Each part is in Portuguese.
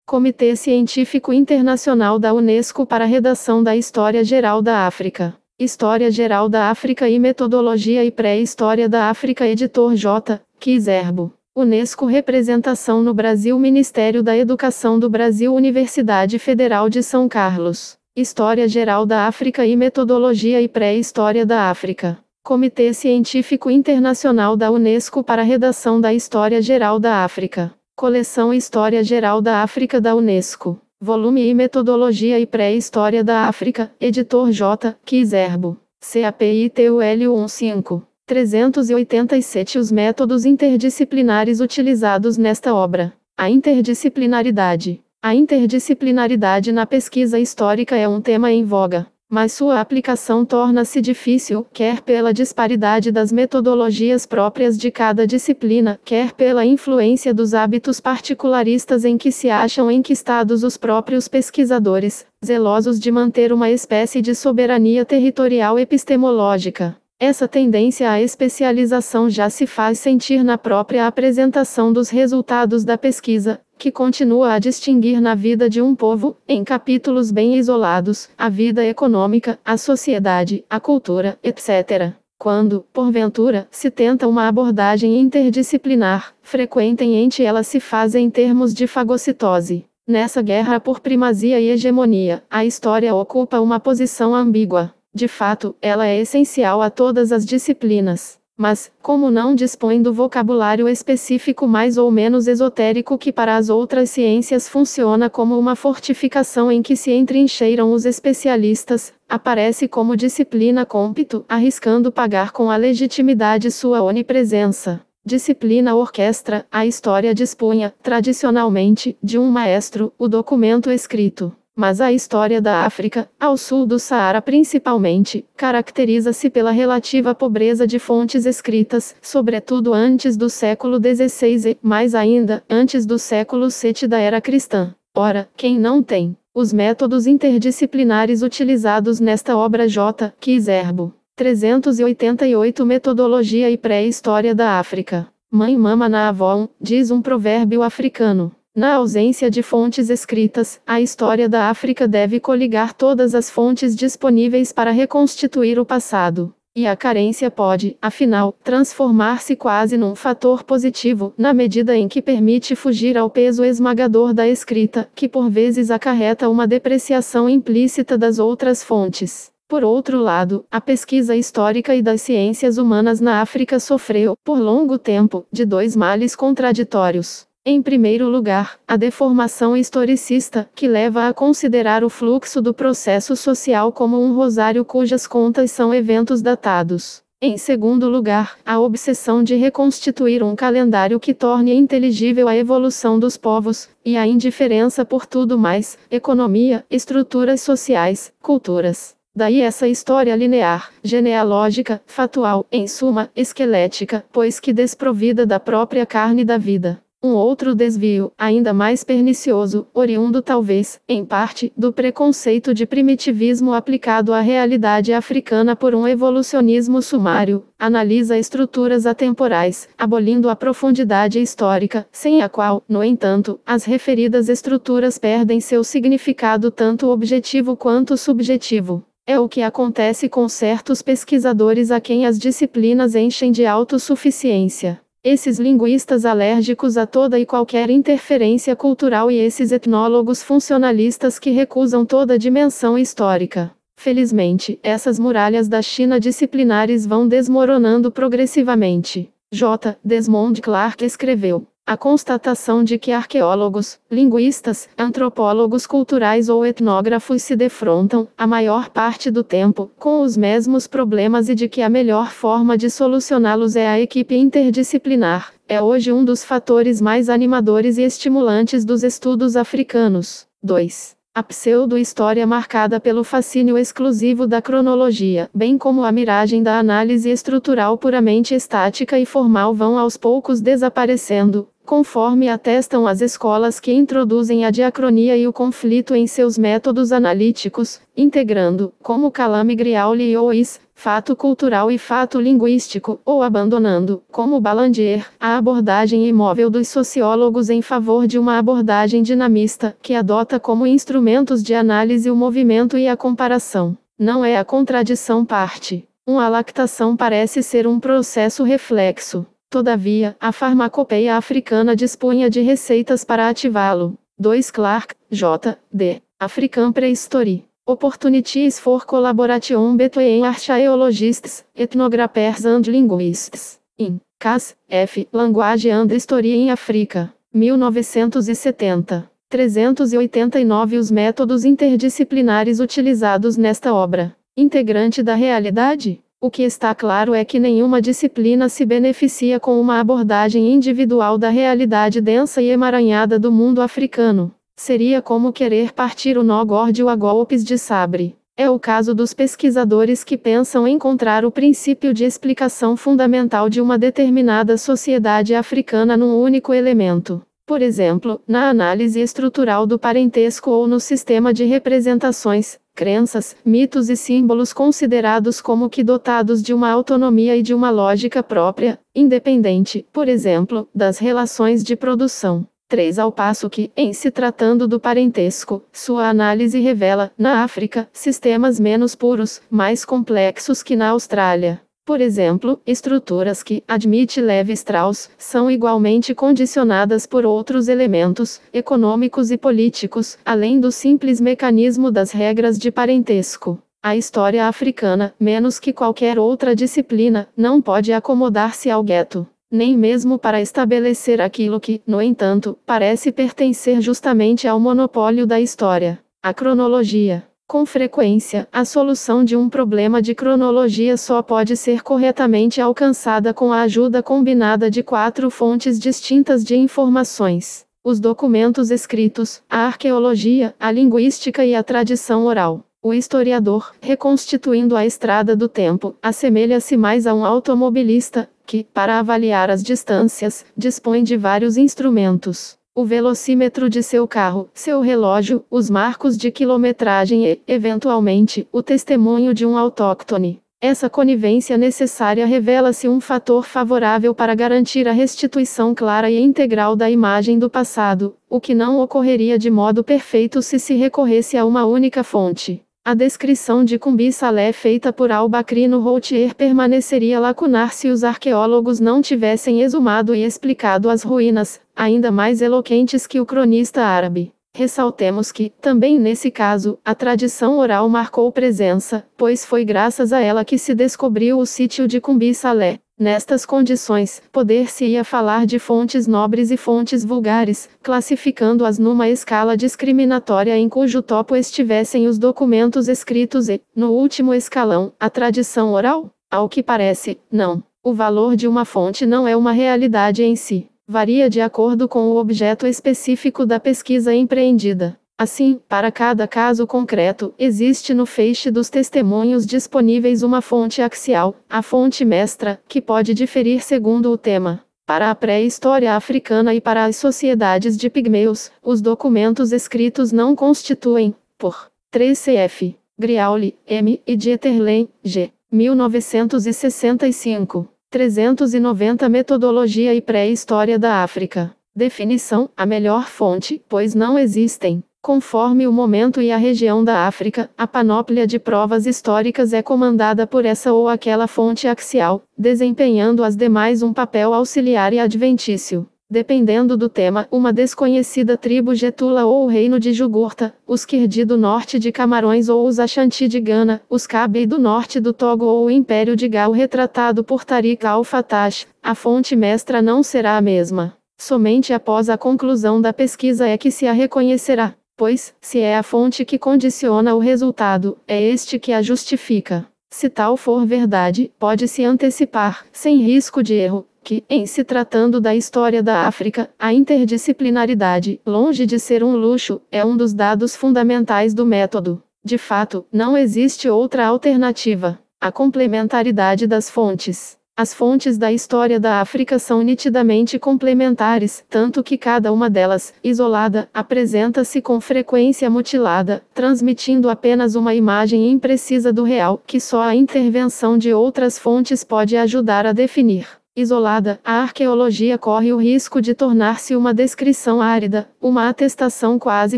Comitê Científico Internacional da Unesco para a redação da História Geral da África. História Geral da África e Metodologia e Pré-História da África. Editor J. Kizerbo. Unesco. Representação no Brasil. Ministério da Educação do Brasil. Universidade Federal de São Carlos. História Geral da África e Metodologia e Pré-História da África. Comitê Científico Internacional da Unesco para a redação da História Geral da África. Coleção História Geral da África da Unesco. Volume e Metodologia e Pré-História da África. Editor J. Kizerbo. CAPITUL 15. 387. Os métodos interdisciplinares utilizados nesta obra. A interdisciplinaridade. A interdisciplinaridade na pesquisa histórica é um tema em voga, mas sua aplicação torna-se difícil, quer pela disparidade das metodologias próprias de cada disciplina, quer pela influência dos hábitos particularistas em que se acham enquistados os próprios pesquisadores, zelosos de manter uma espécie de soberania territorial epistemológica. Essa tendência à especialização já se faz sentir na própria apresentação dos resultados da pesquisa, que continua a distinguir na vida de um povo, em capítulos bem isolados, a vida econômica, a sociedade, a cultura, etc. Quando, porventura, se tenta uma abordagem interdisciplinar, frequentemente ela se faz em termos de fagocitose. Nessa guerra por primazia e hegemonia, a história ocupa uma posição ambígua. De fato, ela é essencial a todas as disciplinas. Mas, como não dispõe do vocabulário específico mais ou menos esotérico que para as outras ciências funciona como uma fortificação em que se entrincheiram os especialistas, aparece como disciplina cômpito, arriscando pagar com a legitimidade sua onipresença. Disciplina orquestra, a história dispunha, tradicionalmente, de um maestro, o documento escrito. Mas a história da África, ao sul do Saara principalmente, caracteriza-se pela relativa pobreza de fontes escritas, sobretudo antes do século XVI e, mais ainda, antes do século VII da era cristã. Ora, quem não tem os métodos interdisciplinares utilizados nesta obra J. Kizerbo. 388. Metodologia e Pré-História da África. Mãe mama na avó, diz um provérbio africano. Na ausência de fontes escritas, a história da África deve coligar todas as fontes disponíveis para reconstituir o passado. E a carência pode, afinal, transformar-se quase num fator positivo, na medida em que permite fugir ao peso esmagador da escrita, que por vezes acarreta uma depreciação implícita das outras fontes. Por outro lado, a pesquisa histórica e das ciências humanas na África sofreu, por longo tempo, de dois males contraditórios. Em primeiro lugar, a deformação historicista, que leva a considerar o fluxo do processo social como um rosário cujas contas são eventos datados. Em segundo lugar, a obsessão de reconstituir um calendário que torne inteligível a evolução dos povos, e a indiferença por tudo mais, economia, estruturas sociais, culturas. Daí essa história linear, genealógica, fatual, em suma, esquelética, pois que desprovida da própria carne da vida. Um outro desvio, ainda mais pernicioso, oriundo talvez, em parte, do preconceito de primitivismo aplicado à realidade africana por um evolucionismo sumário, analisa estruturas atemporais, abolindo a profundidade histórica, sem a qual, no entanto, as referidas estruturas perdem seu significado tanto objetivo quanto subjetivo. É o que acontece com certos pesquisadores a quem as disciplinas enchem de autossuficiência. Esses linguistas alérgicos a toda e qualquer interferência cultural e esses etnólogos funcionalistas que recusam toda dimensão histórica. Felizmente, essas muralhas da China disciplinares vão desmoronando progressivamente. J. Desmond Clark escreveu. A constatação de que arqueólogos, linguistas, antropólogos culturais ou etnógrafos se defrontam, a maior parte do tempo, com os mesmos problemas e de que a melhor forma de solucioná-los é a equipe interdisciplinar, é hoje um dos fatores mais animadores e estimulantes dos estudos africanos. 2. A pseudo-história marcada pelo fascínio exclusivo da cronologia, bem como a miragem da análise estrutural puramente estática e formal vão aos poucos desaparecendo, conforme atestam as escolas que introduzem a diacronia e o conflito em seus métodos analíticos, integrando, como Calame-Griauli e Ois, fato cultural e fato linguístico, ou abandonando, como Balandier, a abordagem imóvel dos sociólogos em favor de uma abordagem dinamista, que adota como instrumentos de análise o movimento e a comparação. Não é a contradição parte. Uma lactação parece ser um processo reflexo. Todavia, a farmacopeia africana dispunha de receitas para ativá-lo. 2 Clark, J. D. African Prehistory. Opportunities for collaboration between archaeologists, ethnographers and linguists. In Cass, F. Language and History in Africa. 1970. 389 Os métodos interdisciplinares utilizados nesta obra. Integrante da realidade? O que está claro é que nenhuma disciplina se beneficia com uma abordagem individual da realidade densa e emaranhada do mundo africano. Seria como querer partir o nó górdio a golpes de sabre. É o caso dos pesquisadores que pensam encontrar o princípio de explicação fundamental de uma determinada sociedade africana num único elemento. Por exemplo, na análise estrutural do parentesco ou no sistema de representações, crenças, mitos e símbolos considerados como que dotados de uma autonomia e de uma lógica própria, independente, por exemplo, das relações de produção. 3 Ao passo que, em se tratando do parentesco, sua análise revela, na África, sistemas menos puros, mais complexos que na Austrália. Por exemplo, estruturas que, admite Levi-Strauss, são igualmente condicionadas por outros elementos, econômicos e políticos, além do simples mecanismo das regras de parentesco. A história africana, menos que qualquer outra disciplina, não pode acomodar-se ao gueto. Nem mesmo para estabelecer aquilo que, no entanto, parece pertencer justamente ao monopólio da história: a cronologia. Com frequência, a solução de um problema de cronologia só pode ser corretamente alcançada com a ajuda combinada de 4 fontes distintas de informações: os documentos escritos, a arqueologia, a linguística e a tradição oral. O historiador, reconstituindo a estrada do tempo, assemelha-se mais a um automobilista, que, para avaliar as distâncias, dispõe de vários instrumentos: o velocímetro de seu carro, seu relógio, os marcos de quilometragem e, eventualmente, o testemunho de um autóctone. Essa conivência necessária revela-se um fator favorável para garantir a restituição clara e integral da imagem do passado, o que não ocorreria de modo perfeito se recorresse a uma única fonte. A descrição de Kumbi Salé feita por Al-Bakrino Routier permaneceria lacunar se os arqueólogos não tivessem exumado e explicado as ruínas, ainda mais eloquentes que o cronista árabe. Ressaltemos que, também nesse caso, a tradição oral marcou presença, pois foi graças a ela que se descobriu o sítio de Kumbi Salé. Nestas condições, poder-se-ia falar de fontes nobres e fontes vulgares, classificando-as numa escala discriminatória em cujo topo estivessem os documentos escritos e, no último escalão, a tradição oral? Ao que parece, não. O valor de uma fonte não é uma realidade em si. Varia de acordo com o objeto específico da pesquisa empreendida. Assim, para cada caso concreto, existe no feixe dos testemunhos disponíveis uma fonte axial, a fonte mestra, que pode diferir segundo o tema. Para a pré-história africana e para as sociedades de pigmeus, os documentos escritos não constituem, por 3 cf. Griauli, M. e Dieterlen, G. 1965. 390 Metodologia e pré-história da África. Definição: a melhor fonte, pois não existem. Conforme o momento e a região da África, a panóplia de provas históricas é comandada por essa ou aquela fonte axial, desempenhando as demais um papel auxiliar e adventício. Dependendo do tema, uma desconhecida tribo Getula ou o reino de Jugurta, os Kirdi do norte de Camarões ou os Ashanti de Gana, os Kabi do norte do Togo ou o Império de Gao retratado por Tariq al-Fatash, a fonte mestra não será a mesma. Somente após a conclusão da pesquisa é que se a reconhecerá. Pois, se é a fonte que condiciona o resultado, é este que a justifica. Se tal for verdade, pode-se antecipar, sem risco de erro, que, em se tratando da história da África, a interdisciplinaridade, longe de ser um luxo, é um dos dados fundamentais do método. De fato, não existe outra alternativa. A complementaridade das fontes. As fontes da história da África são nitidamente complementares, tanto que cada uma delas, isolada, apresenta-se com frequência mutilada, transmitindo apenas uma imagem imprecisa do real, que só a intervenção de outras fontes pode ajudar a definir. Isolada, a arqueologia corre o risco de tornar-se uma descrição árida, uma atestação quase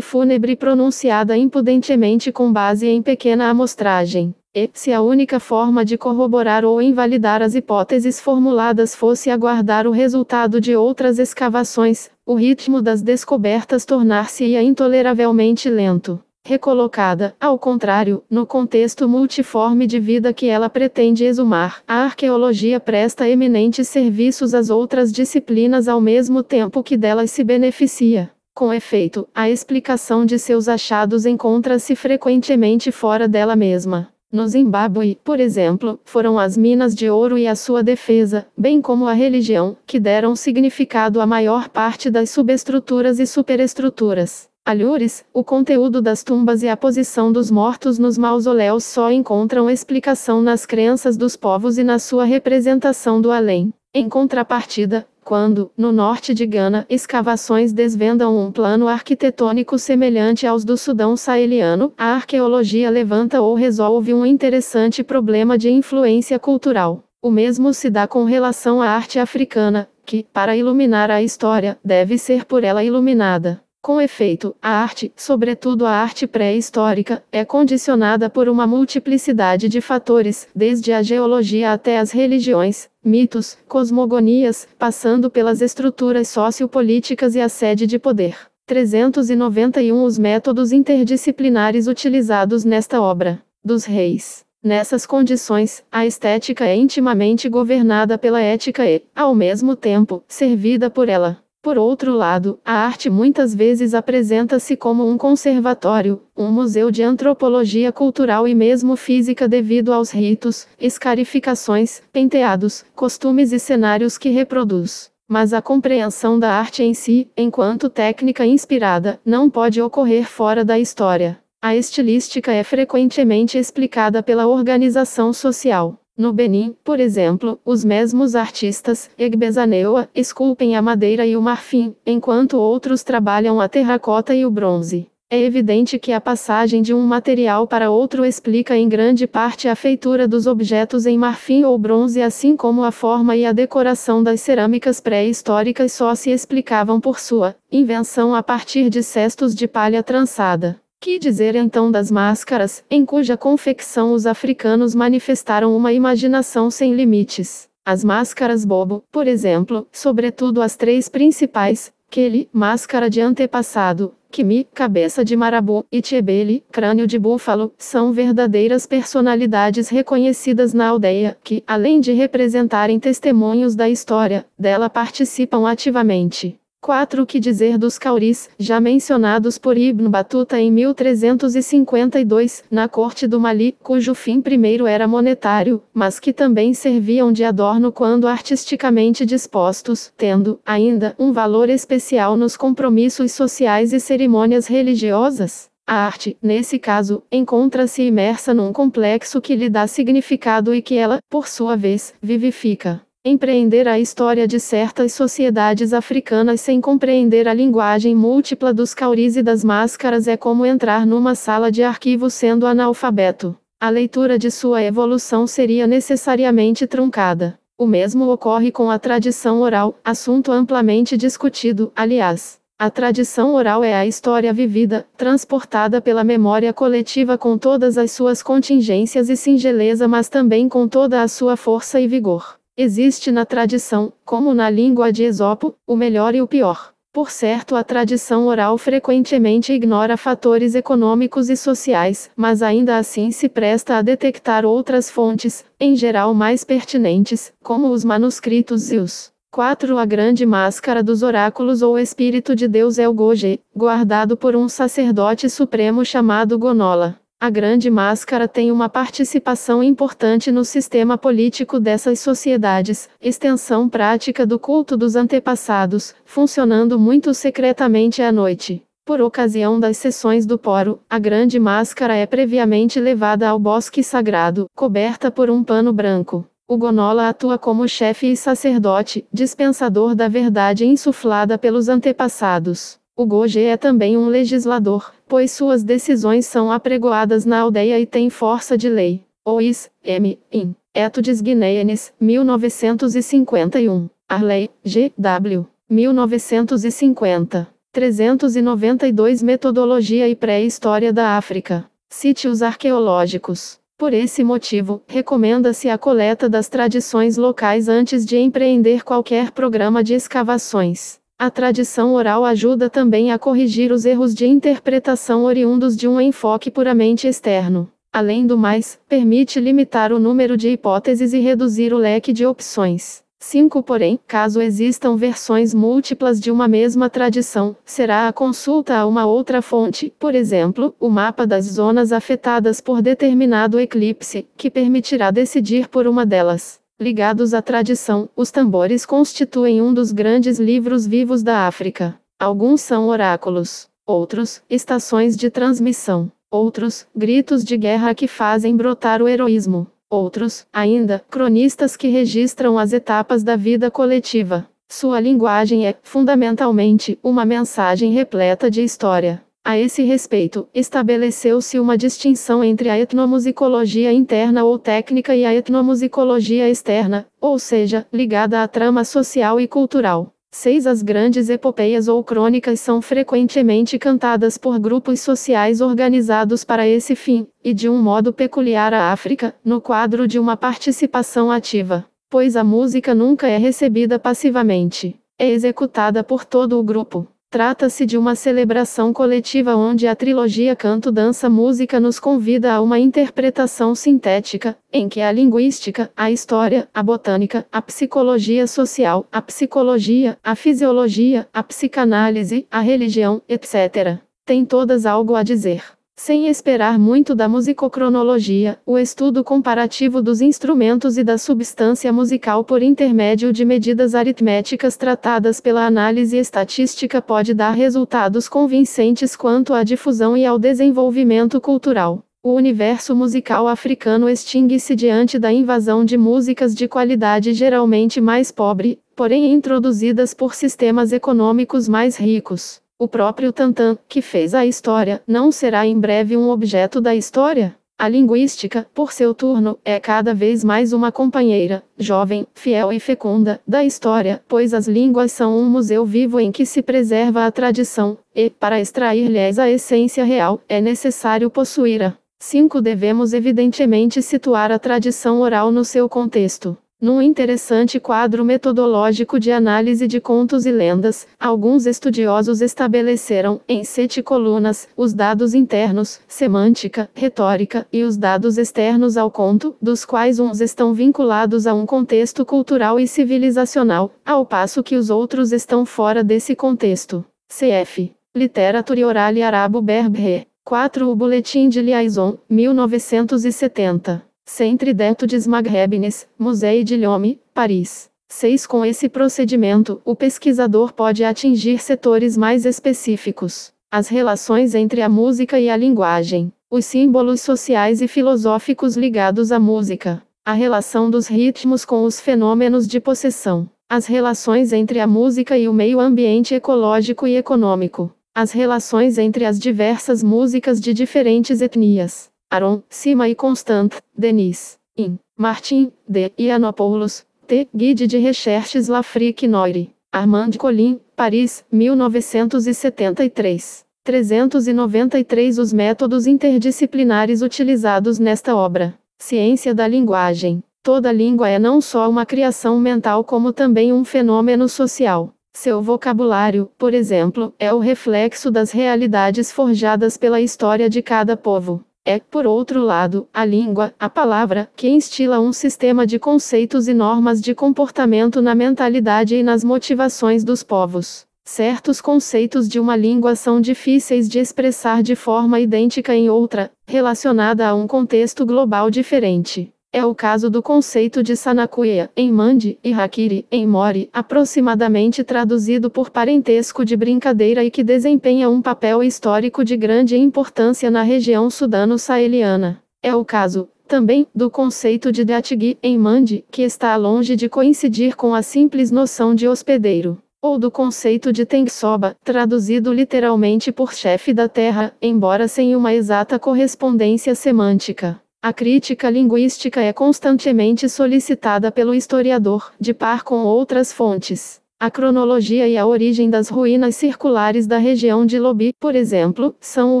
fúnebre pronunciada impudentemente com base em pequena amostragem. E, se a única forma de corroborar ou invalidar as hipóteses formuladas fosse aguardar o resultado de outras escavações, o ritmo das descobertas tornar-se-ia intoleravelmente lento. Recolocada, ao contrário, no contexto multiforme de vida que ela pretende exumar, a arqueologia presta eminentes serviços às outras disciplinas ao mesmo tempo que delas se beneficia. Com efeito, a explicação de seus achados encontra-se frequentemente fora dela mesma. No Zimbábue, por exemplo, foram as minas de ouro e a sua defesa, bem como a religião, que deram significado à maior parte das subestruturas e superestruturas. Alhures, o conteúdo das tumbas e a posição dos mortos nos mausoléus só encontram explicação nas crenças dos povos e na sua representação do além. Em contrapartida, quando, no norte de Gana, escavações desvendam um plano arquitetônico semelhante aos do Sudão saeliano, a arqueologia levanta ou resolve um interessante problema de influência cultural. O mesmo se dá com relação à arte africana, que, para iluminar a história, deve ser por ela iluminada. Com efeito, a arte, sobretudo a arte pré-histórica, é condicionada por uma multiplicidade de fatores, desde a geologia até as religiões, mitos, cosmogonias, passando pelas estruturas sociopolíticas e a sede de poder. 391 Os métodos interdisciplinares utilizados nesta obra. Dos reis. Nessas condições, a estética é intimamente governada pela ética e, ao mesmo tempo, servida por ela. Por outro lado, a arte muitas vezes apresenta-se como um conservatório, um museu de antropologia cultural e mesmo física devido aos ritos, escarificações, penteados, costumes e cenários que reproduz. Mas a compreensão da arte em si, enquanto técnica inspirada, não pode ocorrer fora da história. A estilística é frequentemente explicada pela organização social. No Benin, por exemplo, os mesmos artistas, Egbezaneua, esculpem a madeira e o marfim, enquanto outros trabalham a terracota e o bronze. É evidente que a passagem de um material para outro explica em grande parte a feitura dos objetos em marfim ou bronze, assim como a forma e a decoração das cerâmicas pré-históricas só se explicavam por sua invenção a partir de cestos de palha trançada. Que dizer então das máscaras, em cuja confecção os africanos manifestaram uma imaginação sem limites? As máscaras bobo, por exemplo, sobretudo as três principais, Kele, máscara de antepassado, Kimi, cabeça de marabu, e Tchebele, crânio de búfalo, são verdadeiras personalidades reconhecidas na aldeia, que, além de representarem testemunhos da história, dela participam ativamente. 4. O que dizer dos cauris, já mencionados por Ibn Batuta em 1352, na corte do Mali, cujo fim primeiro era monetário, mas que também serviam de adorno quando artisticamente dispostos, tendo, ainda, um valor especial nos compromissos sociais e cerimônias religiosas? A arte, nesse caso, encontra-se imersa num complexo que lhe dá significado e que ela, por sua vez, vivifica. Empreender a história de certas sociedades africanas sem compreender a linguagem múltipla dos cauris e das máscaras é como entrar numa sala de arquivo sendo analfabeto. A leitura de sua evolução seria necessariamente truncada. O mesmo ocorre com a tradição oral, assunto amplamente discutido, aliás. A tradição oral é a história vivida, transportada pela memória coletiva com todas as suas contingências e singeleza, mas também com toda a sua força e vigor. Existe na tradição, como na língua de Esopo, o melhor e o pior. Por certo, a tradição oral frequentemente ignora fatores econômicos e sociais, mas ainda assim se presta a detectar outras fontes, em geral mais pertinentes, como os manuscritos e os 4. A grande máscara dos oráculos ou espírito de Deus é o Goje, guardado por um sacerdote supremo chamado Gonola. A grande máscara tem uma participação importante no sistema político dessas sociedades, extensão prática do culto dos antepassados, funcionando muito secretamente à noite. Por ocasião das sessões do Poro, a grande máscara é previamente levada ao bosque sagrado, coberta por um pano branco. O Gonola atua como chefe e sacerdote, dispensador da verdade insuflada pelos antepassados. O Goje é também um legislador, pois suas decisões são apregoadas na aldeia e têm força de lei. Ois, M. In. Etudes Guineanes, 1951. Arley, G. W. 1950. 392 Metodologia e Pré-História da África. Sítios arqueológicos. Por esse motivo, recomenda-se a coleta das tradições locais antes de empreender qualquer programa de escavações. A tradição oral ajuda também a corrigir os erros de interpretação oriundos de um enfoque puramente externo. Além do mais, permite limitar o número de hipóteses e reduzir o leque de opções. 5. Porém, caso existam versões múltiplas de uma mesma tradição, será a consulta a uma outra fonte, por exemplo, o mapa das zonas afetadas por determinado eclipse, que permitirá decidir por uma delas. Ligados à tradição, os tambores constituem um dos grandes livros vivos da África. Alguns são oráculos, outros, estações de transmissão, outros, gritos de guerra que fazem brotar o heroísmo. Outros, ainda, cronistas que registram as etapas da vida coletiva. Sua linguagem é, fundamentalmente, uma mensagem repleta de história. A esse respeito, estabeleceu-se uma distinção entre a etnomusicologia interna ou técnica e a etnomusicologia externa, ou seja, ligada à trama social e cultural. 6. As grandes epopeias ou crônicas são frequentemente cantadas por grupos sociais organizados para esse fim, e de um modo peculiar à África, no quadro de uma participação ativa. Pois a música nunca é recebida passivamente. É executada por todo o grupo. Trata-se de uma celebração coletiva onde a trilogia canto-dança-música nos convida a uma interpretação sintética, em que a linguística, a história, a botânica, a psicologia social, a psicologia, a fisiologia, a psicanálise, a religião, etc. têm todas algo a dizer. Sem esperar muito da musicocronologia, o estudo comparativo dos instrumentos e da substância musical por intermédio de medidas aritméticas tratadas pela análise estatística pode dar resultados convincentes quanto à difusão e ao desenvolvimento cultural. O universo musical africano extingue-se diante da invasão de músicas de qualidade geralmente mais pobre, porém introduzidas por sistemas econômicos mais ricos. O próprio tantã, que fez a história, não será em breve um objeto da história? A linguística, por seu turno, é cada vez mais uma companheira, jovem, fiel e fecunda, da história, pois as línguas são um museu vivo em que se preserva a tradição, e, para extrair-lhes a essência real, é necessário possuir-a. 5. Devemos evidentemente situar a tradição oral no seu contexto. Num interessante quadro metodológico de análise de contos e lendas, alguns estudiosos estabeleceram, em 7 colunas, os dados internos, semântica, retórica, e os dados externos ao conto, dos quais uns estão vinculados a um contexto cultural e civilizacional, ao passo que os outros estão fora desse contexto. Cf. Literature Orale Arabo-Berber. 4. O Boletim de Liaison, 1970. Centre d'Etudes Maghrebines, Musée de Lyon, Paris. 6. Com esse procedimento, o pesquisador pode atingir setores mais específicos. As relações entre a música e a linguagem. Os símbolos sociais e filosóficos ligados à música. A relação dos ritmos com os fenômenos de possessão. As relações entre a música e o meio ambiente ecológico e econômico. As relações entre as diversas músicas de diferentes etnias. Aron, Sima e Constant, Denis, In, Martin, D. Yiannopoulos, T. Guide de Recherches L'Afrique Noire. Armand Collin, Paris, 1973. 393 Os métodos interdisciplinares utilizados nesta obra. Ciência da linguagem. Toda língua é não só uma criação mental como também um fenômeno social. Seu vocabulário, por exemplo, é o reflexo das realidades forjadas pela história de cada povo. É, por outro lado, a língua, a palavra, que instila um sistema de conceitos e normas de comportamento na mentalidade e nas motivações dos povos. Certos conceitos de uma língua são difíceis de expressar de forma idêntica em outra, relacionada a um contexto global diferente. É o caso do conceito de Sanakuya, em Mandi, e Hakiri, em Mori, aproximadamente traduzido por parentesco de brincadeira e que desempenha um papel histórico de grande importância na região sudano-saeliana. É o caso, Também, do conceito de Datgi, em Mandi, que está longe de coincidir com a simples noção de hospedeiro. Ou do conceito de Tengsoba, traduzido literalmente por chefe da terra, embora sem uma exata correspondência semântica. A crítica linguística é constantemente solicitada pelo historiador, de par com outras fontes. A cronologia e a origem das ruínas circulares da região de Lobi, por exemplo, são o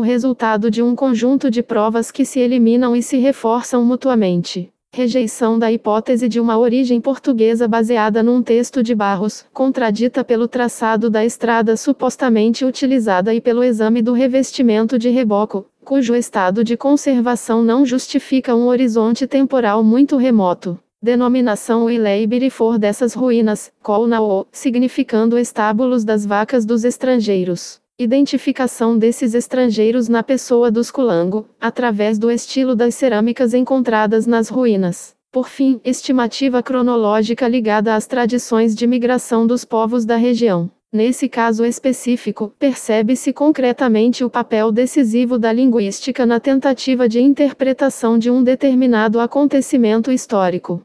resultado de um conjunto de provas que se eliminam e se reforçam mutuamente. Rejeição da hipótese de uma origem portuguesa baseada num texto de Barros, contradita pelo traçado da estrada supostamente utilizada e pelo exame do revestimento de reboco, cujo estado de conservação não justifica um horizonte temporal muito remoto. Denominação Uilei-Birifor dessas ruínas, Colnao, significando estábulos das vacas dos estrangeiros. Identificação desses estrangeiros na pessoa dos Kulango, através do estilo das cerâmicas encontradas nas ruínas. Por fim, estimativa cronológica ligada às tradições de migração dos povos da região. Nesse caso específico, percebe-se concretamente o papel decisivo da linguística na tentativa de interpretação de um determinado acontecimento histórico.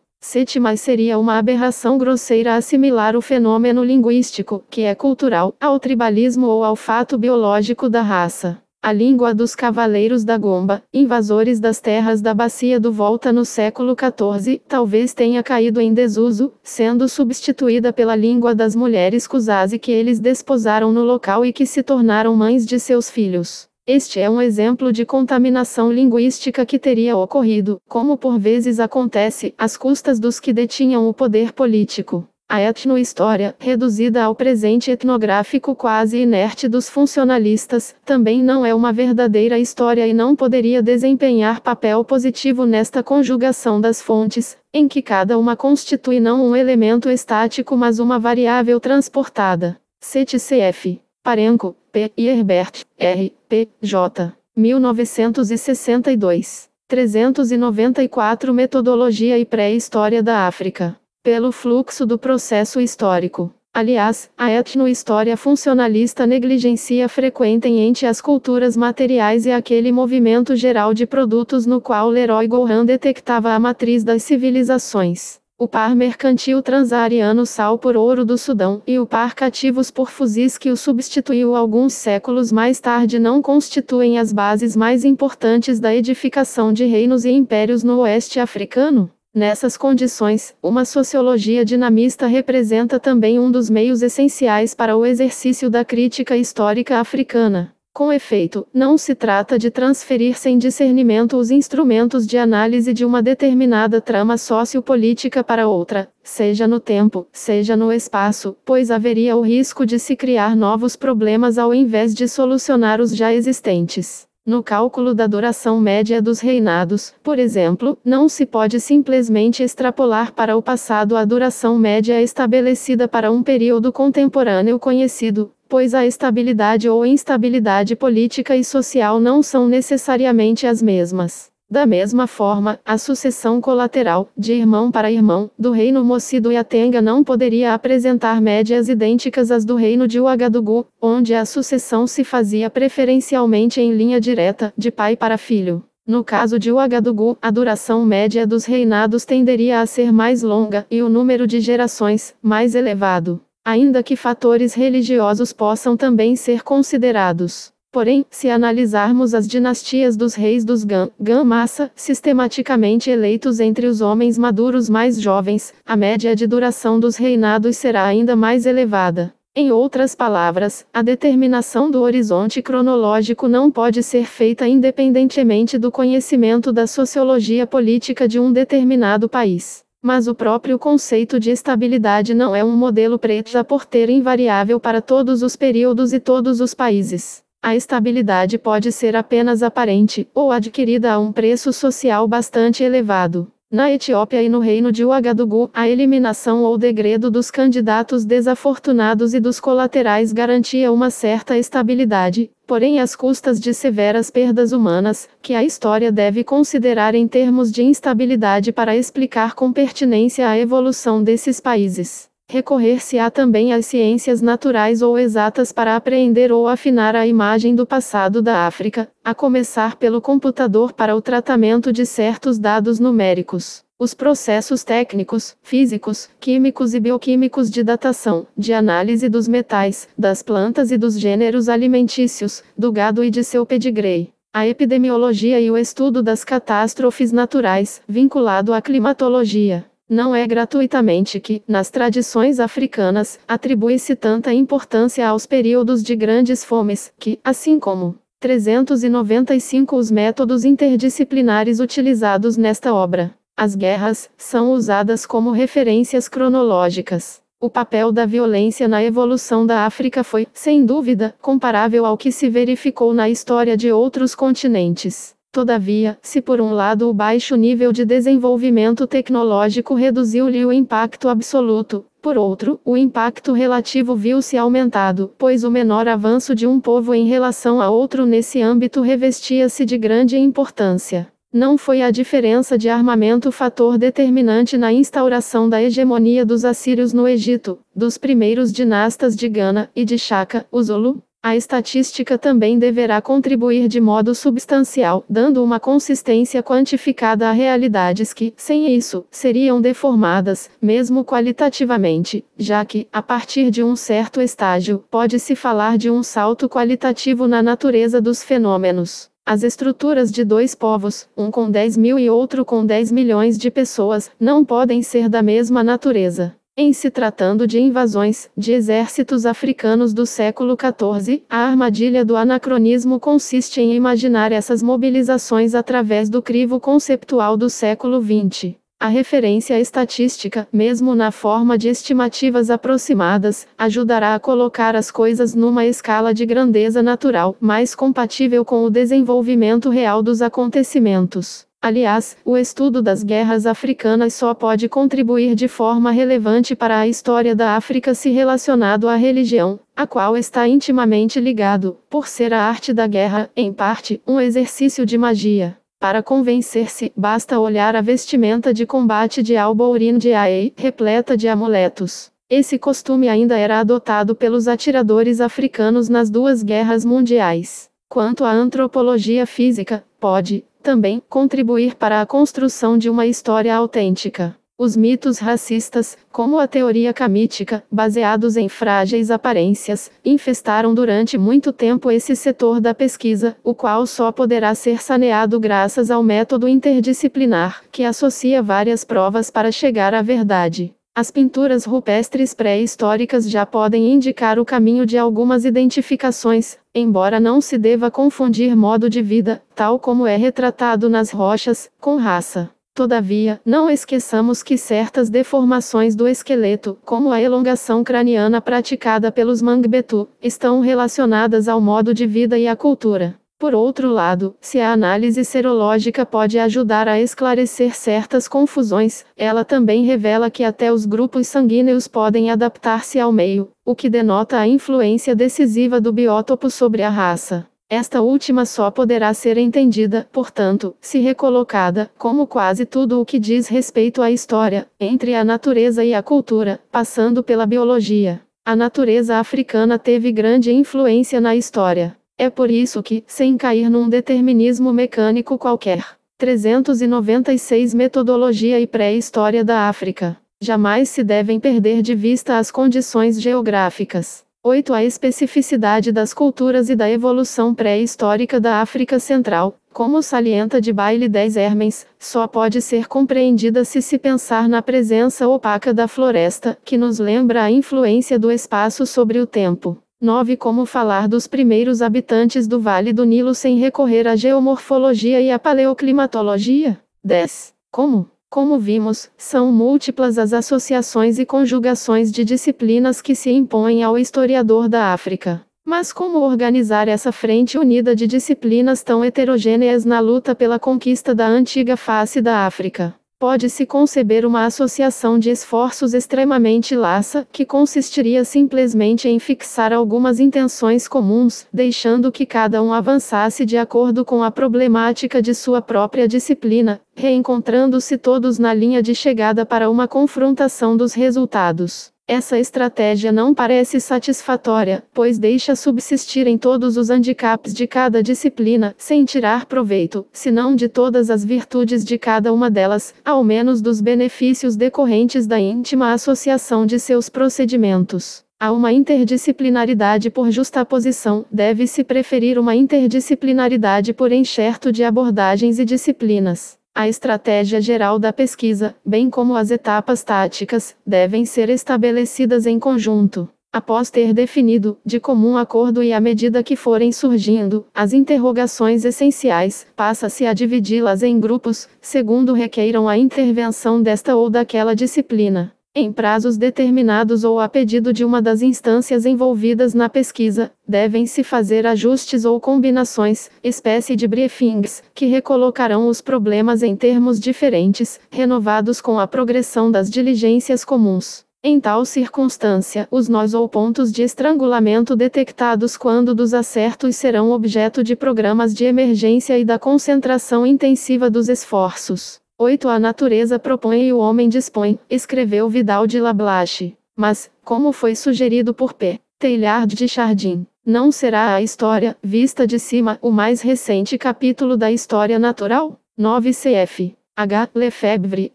Mas seria uma aberração grosseira assimilar o fenômeno linguístico, que é cultural, ao tribalismo ou ao fato biológico da raça. A língua dos cavaleiros da Gomba, invasores das terras da Bacia do Volta no século XIV, talvez tenha caído em desuso, sendo substituída pela língua das mulheres Kusazi que eles desposaram no local e que se tornaram mães de seus filhos. Este é um exemplo de contaminação linguística que teria ocorrido, como por vezes acontece, às custas dos que detinham o poder político. A etnohistória, reduzida ao presente etnográfico quase inerte dos funcionalistas, também não é uma verdadeira história e não poderia desempenhar papel positivo nesta conjugação das fontes, em que cada uma constitui não um elemento estático mas uma variável transportada. cf. Parenco, P. e Herbert, R. P. J. 1962. 394 Metodologia e Pré-História da África. Pelo fluxo do processo histórico. Aliás, a etnohistória funcionalista negligencia frequentemente as culturas materiais e aquele movimento geral de produtos no qual Leroy Gohan detectava a matriz das civilizações. O par mercantil transariano sal por ouro do Sudão e o par cativos por fuzis que o substituiu alguns séculos mais tarde não constituem as bases mais importantes da edificação de reinos e impérios no oeste africano? Nessas condições, uma sociologia dinamista representa também um dos meios essenciais para o exercício da crítica histórica africana. Com efeito, não se trata de transferir sem discernimento os instrumentos de análise de uma determinada trama sociopolítica para outra, seja no tempo, seja no espaço, pois haveria o risco de se criar novos problemas ao invés de solucionar os já existentes. No cálculo da duração média dos reinados, por exemplo, não se pode simplesmente extrapolar para o passado a duração média estabelecida para um período contemporâneo conhecido, pois a estabilidade ou instabilidade política e social não são necessariamente as mesmas. Da mesma forma, a sucessão colateral, de irmão para irmão, do reino Mossi do Yatenga não poderia apresentar médias idênticas às do reino de Ouagadougou, onde a sucessão se fazia preferencialmente em linha direta, de pai para filho. No caso de Ouagadougou, a duração média dos reinados tenderia a ser mais longa, e o número de gerações, mais elevado. Ainda que fatores religiosos possam também ser considerados. Porém, se analisarmos as dinastias dos reis dos Gan-Massa, sistematicamente eleitos entre os homens maduros mais jovens, a média de duração dos reinados será ainda mais elevada. Em outras palavras, a determinação do horizonte cronológico não pode ser feita independentemente do conhecimento da sociologia política de um determinado país. Mas o próprio conceito de estabilidade não é um modelo prêt-à-porter invariável para todos os períodos e todos os países. A estabilidade pode ser apenas aparente, ou adquirida a um preço social bastante elevado. Na Etiópia e no reino de Ouagadougou, a eliminação ou degredo dos candidatos desafortunados e dos colaterais garantia uma certa estabilidade, porém às custas de severas perdas humanas, que a história deve considerar em termos de instabilidade para explicar com pertinência a evolução desses países. Recorrer-se-á também às ciências naturais ou exatas para apreender ou afinar a imagem do passado da África, a começar pelo computador para o tratamento de certos dados numéricos. Os processos técnicos, físicos, químicos e bioquímicos de datação, de análise dos metais, das plantas e dos gêneros alimentícios, do gado e de seu pedigree. A epidemiologia e o estudo das catástrofes naturais, vinculado à climatologia. Não é gratuitamente que, nas tradições africanas, atribui-se tanta importância aos períodos de grandes fomes, que, assim como 395 os métodos interdisciplinares utilizados nesta obra. As guerras são usadas como referências cronológicas. O papel da violência na evolução da África foi, sem dúvida, comparável ao que se verificou na história de outros continentes. Todavia, se por um lado o baixo nível de desenvolvimento tecnológico reduziu-lhe o impacto absoluto, por outro, o impacto relativo viu-se aumentado, pois o menor avanço de um povo em relação a outro nesse âmbito revestia-se de grande importância. Não foi a diferença de armamento fator determinante na instauração da hegemonia dos assírios no Egito, dos primeiros dinastas de Gana e de Shaka, o Zulu. A estatística também deverá contribuir de modo substancial, dando uma consistência quantificada a realidades que, sem isso, seriam deformadas, mesmo qualitativamente, já que, a partir de um certo estágio, pode-se falar de um salto qualitativo na natureza dos fenômenos. As estruturas de dois povos, um com 10 mil e outro com 10 milhões de pessoas, não podem ser da mesma natureza. Em se tratando de invasões de exércitos africanos do século XIV, a armadilha do anacronismo consiste em imaginar essas mobilizações através do crivo conceptual do século XX. A referência estatística, mesmo na forma de estimativas aproximadas, ajudará a colocar as coisas numa escala de grandeza natural, mais compatível com o desenvolvimento real dos acontecimentos. Aliás, o estudo das guerras africanas só pode contribuir de forma relevante para a história da África se relacionado à religião, a qual está intimamente ligado, por ser a arte da guerra, em parte, um exercício de magia. Para convencer-se, basta olhar a vestimenta de combate de Al-Bourin de Aei, repleta de amuletos. Esse costume ainda era adotado pelos atiradores africanos nas duas guerras mundiais. Quanto à antropologia física, pode, também, contribuir para a construção de uma história autêntica. Os mitos racistas, como a teoria camítica, baseados em frágeis aparências, infestaram durante muito tempo esse setor da pesquisa, o qual só poderá ser saneado graças ao método interdisciplinar, que associa várias provas para chegar à verdade. As pinturas rupestres pré-históricas já podem indicar o caminho de algumas identificações, embora não se deva confundir modo de vida, tal como é retratado nas rochas, com raça. Todavia, não esqueçamos que certas deformações do esqueleto, como a elongação craniana praticada pelos Mangbetu, estão relacionadas ao modo de vida e à cultura. Por outro lado, se a análise serológica pode ajudar a esclarecer certas confusões, ela também revela que até os grupos sanguíneos podem adaptar-se ao meio, o que denota a influência decisiva do biótopo sobre a raça. Esta última só poderá ser entendida, portanto, se recolocada, como quase tudo o que diz respeito à história, entre a natureza e a cultura, passando pela biologia. A natureza africana teve grande influência na história. É por isso que, sem cair num determinismo mecânico qualquer, 396 Metodologia e Pré-História da África. Jamais se devem perder de vista as condições geográficas. 8. A especificidade das culturas e da evolução pré-histórica da África Central, como salienta de Bailey 10 Hermens, só pode ser compreendida se se pensar na presença opaca da floresta, que nos lembra a influência do espaço sobre o tempo. 9. Como falar dos primeiros habitantes do Vale do Nilo sem recorrer à geomorfologia e à paleoclimatologia? 10. Como vimos, são múltiplas as associações e conjugações de disciplinas que se impõem ao historiador da África. Mas como organizar essa frente unida de disciplinas tão heterogêneas na luta pela conquista da antiga face da África? Pode-se conceber uma associação de esforços extremamente laxa, que consistiria simplesmente em fixar algumas intenções comuns, deixando que cada um avançasse de acordo com a problemática de sua própria disciplina, reencontrando-se todos na linha de chegada para uma confrontação dos resultados. Essa estratégia não parece satisfatória, pois deixa subsistirem todos os handicaps de cada disciplina, sem tirar proveito, se não de todas as virtudes de cada uma delas, ao menos dos benefícios decorrentes da íntima associação de seus procedimentos. Há uma interdisciplinaridade por justaposição, deve-se preferir uma interdisciplinaridade por enxerto de abordagens e disciplinas. A estratégia geral da pesquisa, bem como as etapas táticas, devem ser estabelecidas em conjunto. Após ter definido, de comum acordo e à medida que forem surgindo, as interrogações essenciais, passa-se a dividi-las em grupos, segundo requeiram a intervenção desta ou daquela disciplina. Em prazos determinados ou a pedido de uma das instâncias envolvidas na pesquisa, devem-se fazer ajustes ou combinações, espécie de briefings, que recolocarão os problemas em termos diferentes, renovados com a progressão das diligências comuns. Em tal circunstância, os nós ou pontos de estrangulamento detectados quando dos acertos serão objeto de programas de emergência e da concentração intensiva dos esforços. 8. A natureza propõe e o homem dispõe, escreveu Vidal de Lablache. Mas, como foi sugerido por P. Teilhard de Chardin, não será a história, vista de cima, o mais recente capítulo da história natural? 9. Cf. H. Lefebvre,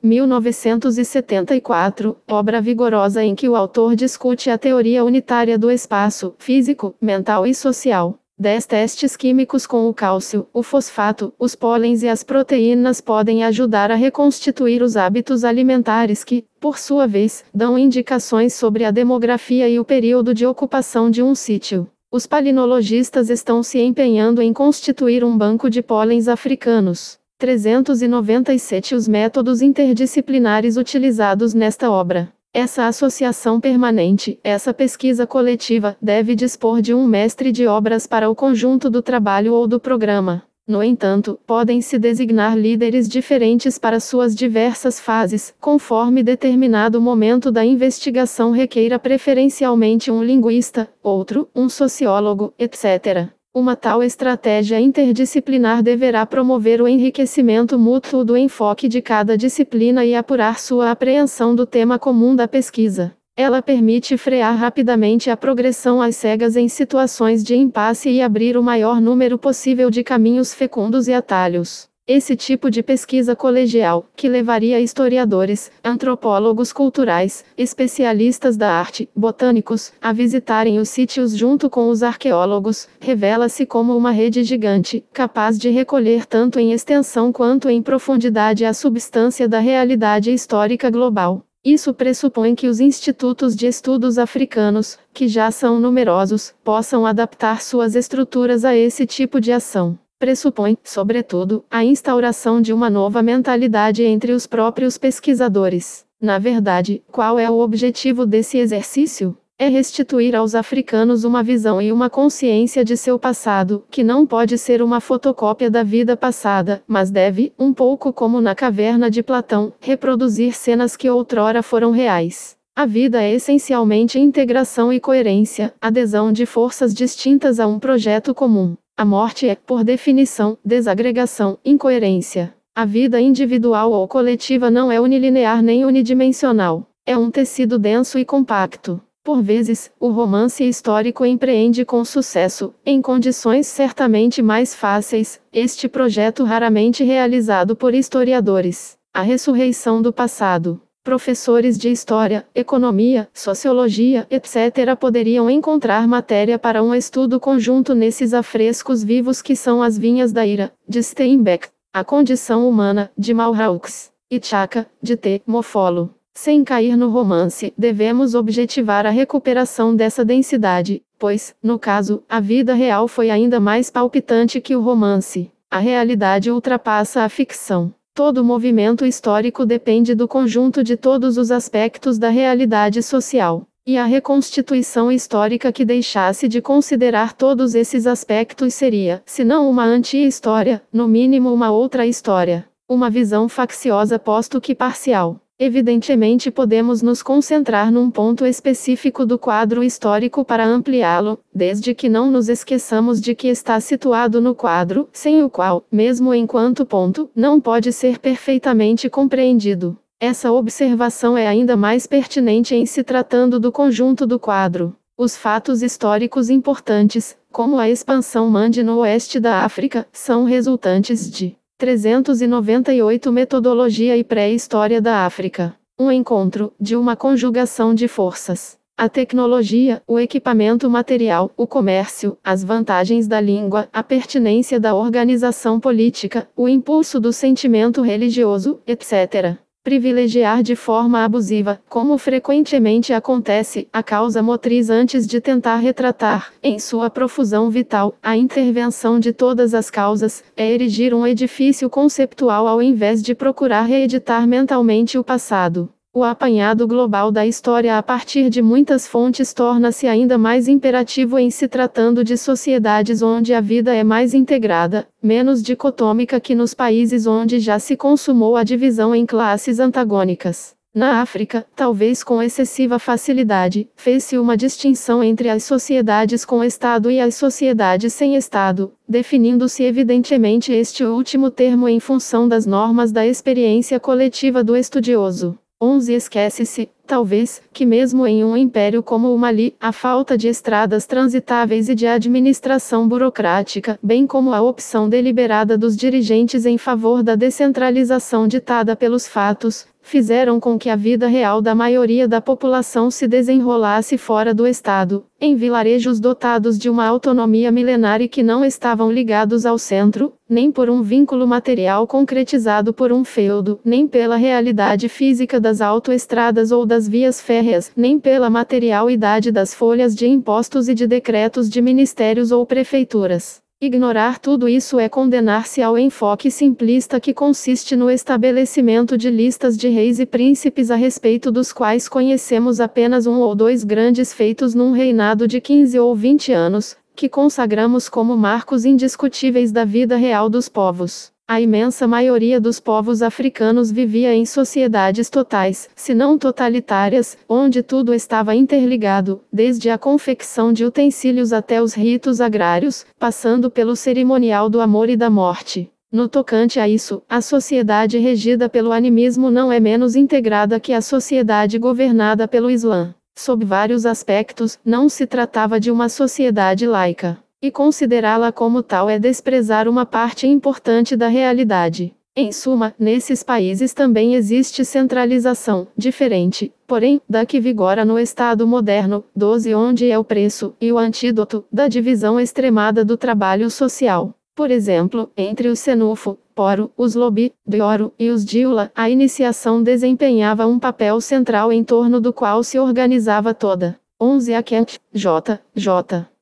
1974, obra vigorosa em que o autor discute a teoria unitária do espaço, físico, mental e social. 10 testes químicos com o cálcio, o fosfato, os pólens e as proteínas podem ajudar a reconstituir os hábitos alimentares que, por sua vez, dão indicações sobre a demografia e o período de ocupação de um sítio. Os palinologistas estão se empenhando em constituir um banco de pólens africanos. 397 Os métodos interdisciplinares utilizados nesta obra. Essa associação permanente, essa pesquisa coletiva, deve dispor de um mestre de obras para o conjunto do trabalho ou do programa. No entanto, podem-se designar líderes diferentes para suas diversas fases, conforme determinado momento da investigação requeira preferencialmente um linguista, outro, um sociólogo, etc. Uma tal estratégia interdisciplinar deverá promover o enriquecimento mútuo do enfoque de cada disciplina e apurar sua apreensão do tema comum da pesquisa. Ela permite frear rapidamente a progressão às cegas em situações de impasse e abrir o maior número possível de caminhos fecundos e atalhos. Esse tipo de pesquisa colegial, que levaria historiadores, antropólogos culturais, especialistas da arte, botânicos, a visitarem os sítios junto com os arqueólogos, revela-se como uma rede gigante, capaz de recolher tanto em extensão quanto em profundidade a substância da realidade histórica global. Isso pressupõe que os institutos de estudos africanos, que já são numerosos, possam adaptar suas estruturas a esse tipo de ação. Pressupõe, sobretudo, a instauração de uma nova mentalidade entre os próprios pesquisadores. Na verdade, qual é o objetivo desse exercício? É restituir aos africanos uma visão e uma consciência de seu passado, que não pode ser uma fotocópia da vida passada, mas deve, um pouco como na caverna de Platão, reproduzir cenas que outrora foram reais. A vida é essencialmente integração e coerência, adesão de forças distintas a um projeto comum. A morte é, por definição, desagregação, incoerência. A vida individual ou coletiva não é unilinear nem unidimensional. É um tecido denso e compacto. Por vezes, o romance histórico empreende com sucesso, em condições certamente mais fáceis, este projeto raramente realizado por historiadores. A ressurreição do passado. Professores de história, economia, sociologia, etc. poderiam encontrar matéria para um estudo conjunto nesses afrescos vivos que são as vinhas da ira, de Steinbeck, A Condição Humana, de Malhaux, e Chaka, de T. Mofolo. Sem cair no romance, devemos objetivar a recuperação dessa densidade, pois, no caso, a vida real foi ainda mais palpitante que o romance. A realidade ultrapassa a ficção. Todo movimento histórico depende do conjunto de todos os aspectos da realidade social. E a reconstituição histórica que deixasse de considerar todos esses aspectos seria, se não uma anti-história, no mínimo uma outra história. Uma visão facciosa posto que parcial. Evidentemente podemos nos concentrar num ponto específico do quadro histórico para ampliá-lo, desde que não nos esqueçamos de que está situado no quadro, sem o qual, mesmo enquanto ponto, não pode ser perfeitamente compreendido. Essa observação é ainda mais pertinente em se tratando do conjunto do quadro. Os fatos históricos importantes, como a expansão Mande no oeste da África, são resultantes de 398 Metodologia e Pré-História da África. Um encontro, de uma conjugação de forças. A tecnologia, o equipamento material, o comércio, as vantagens da língua, a pertinência da organização política, o impulso do sentimento religioso, etc. Privilegiar de forma abusiva, como frequentemente acontece, a causa motriz antes de tentar retratar, em sua profusão vital, a intervenção de todas as causas, é erigir um edifício conceptual ao invés de procurar reeditar mentalmente o passado. O apanhado global da história a partir de muitas fontes torna-se ainda mais imperativo em se tratando de sociedades onde a vida é mais integrada, menos dicotômica que nos países onde já se consumou a divisão em classes antagônicas. Na África, talvez com excessiva facilidade, fez-se uma distinção entre as sociedades com Estado e as sociedades sem Estado, definindo-se evidentemente este último termo em função das normas da experiência coletiva do estudioso. 11 Esquece-se, talvez, que mesmo em um império como o Mali, a falta de estradas transitáveis e de administração burocrática, bem como a opção deliberada dos dirigentes em favor da descentralização ditada pelos fatos, fizeram com que a vida real da maioria da população se desenrolasse fora do Estado, em vilarejos dotados de uma autonomia milenar e que não estavam ligados ao centro, nem por um vínculo material concretizado por um feudo, nem pela realidade física das autoestradas ou das vias férreas, nem pela materialidade das folhas de impostos e de decretos de ministérios ou prefeituras. Ignorar tudo isso é condenar-se ao enfoque simplista que consiste no estabelecimento de listas de reis e príncipes a respeito dos quais conhecemos apenas um ou dois grandes feitos num reinado de 15 ou 20 anos, que consagramos como marcos indiscutíveis da vida real dos povos. A imensa maioria dos povos africanos vivia em sociedades totais, se não totalitárias, onde tudo estava interligado, desde a confecção de utensílios até os ritos agrários, passando pelo cerimonial do amor e da morte. No tocante a isso, a sociedade regida pelo animismo não é menos integrada que a sociedade governada pelo Islã. Sob vários aspectos, não se tratava de uma sociedade laica. E considerá-la como tal é desprezar uma parte importante da realidade. Em suma, nesses países também existe centralização, diferente, porém, da que vigora no Estado moderno, 12 onde é o preço, e o antídoto, da divisão extremada do trabalho social. Por exemplo, entre os Senufo, Poro, os Lobi, Dioro e os Dioula, a iniciação desempenhava um papel central em torno do qual se organizava toda. 11 a Kent, J.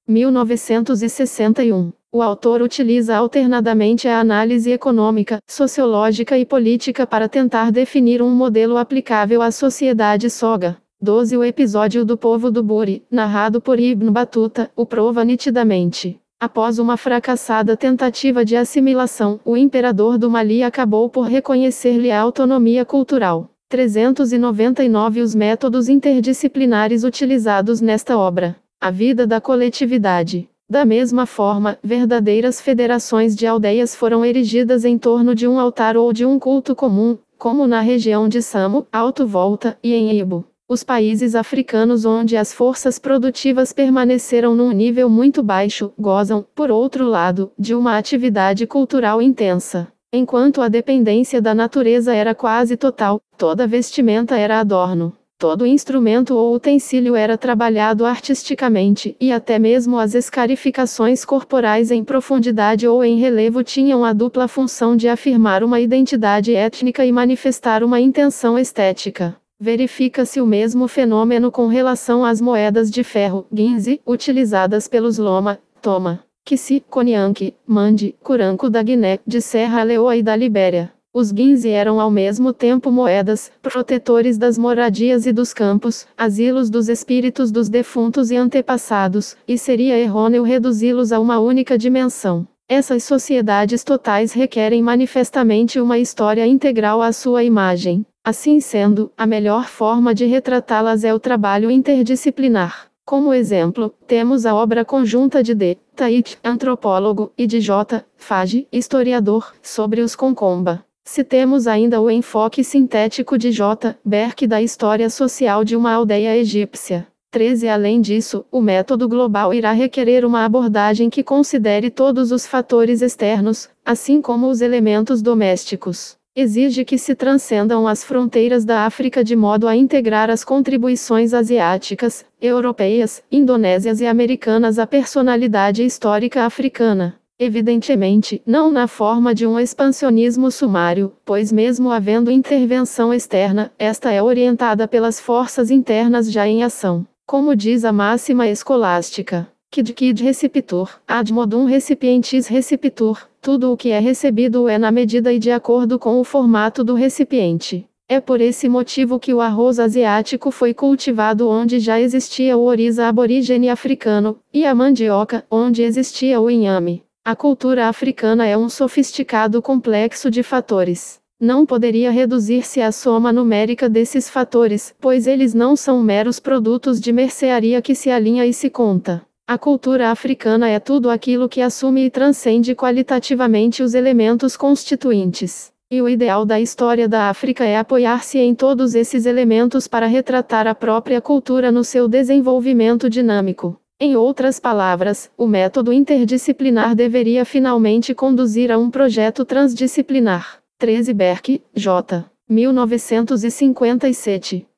1961. O autor utiliza alternadamente a análise econômica, sociológica e política para tentar definir um modelo aplicável à sociedade Soga. 12 O episódio do povo do Buri, narrado por Ibn Battuta, o prova nitidamente. Após uma fracassada tentativa de assimilação, o imperador do Mali acabou por reconhecer-lhe a autonomia cultural. 399 Os métodos interdisciplinares utilizados nesta obra. A vida da coletividade. Da mesma forma, verdadeiras federações de aldeias foram erigidas em torno de um altar ou de um culto comum, como na região de Samo, Alto Volta, e em Ibo. Os países africanos onde as forças produtivas permaneceram num nível muito baixo, gozam, por outro lado, de uma atividade cultural intensa. Enquanto a dependência da natureza era quase total, toda vestimenta era adorno. Todo instrumento ou utensílio era trabalhado artisticamente, e até mesmo as escarificações corporais em profundidade ou em relevo tinham a dupla função de afirmar uma identidade étnica e manifestar uma intenção estética. Verifica-se o mesmo fenômeno com relação às moedas de ferro, guinze, utilizadas pelos Loma, Toma, Kissi, Konyanke, Mande, Curanco da Guiné, de Serra Leoa e da Libéria. Os guinze eram ao mesmo tempo moedas, protetores das moradias e dos campos, asilos dos espíritos dos defuntos e antepassados, e seria errôneo reduzi-los a uma única dimensão. Essas sociedades totais requerem manifestamente uma história integral à sua imagem. Assim sendo, a melhor forma de retratá-las é o trabalho interdisciplinar. Como exemplo, temos a obra conjunta de D. Tait, antropólogo, e de J. Fage, historiador, sobre os Concomba. Citemos ainda o enfoque sintético de J. Berk da história social de uma aldeia egípcia. 13. Além disso, o método global irá requerer uma abordagem que considere todos os fatores externos, assim como os elementos domésticos. Exige que se transcendam as fronteiras da África de modo a integrar as contribuições asiáticas, europeias, indonésias e americanas à personalidade histórica africana. Evidentemente, não na forma de um expansionismo sumário, pois mesmo havendo intervenção externa, esta é orientada pelas forças internas já em ação. Como diz a máxima escolástica, quid recipitur, ad modum recipientis recipitur, tudo o que é recebido é na medida e de acordo com o formato do recipiente. É por esse motivo que o arroz asiático foi cultivado onde já existia o oriza aborígene africano, e a mandioca, onde existia o inhame. A cultura africana é um sofisticado complexo de fatores. Não poderia reduzir-se à soma numérica desses fatores, pois eles não são meros produtos de mercearia que se alinha e se conta. A cultura africana é tudo aquilo que assume e transcende qualitativamente os elementos constituintes. E o ideal da história da África é apoiar-se em todos esses elementos para retratar a própria cultura no seu desenvolvimento dinâmico. Em outras palavras, o método interdisciplinar deveria finalmente conduzir a um projeto transdisciplinar. 13. Berk, J. 1957.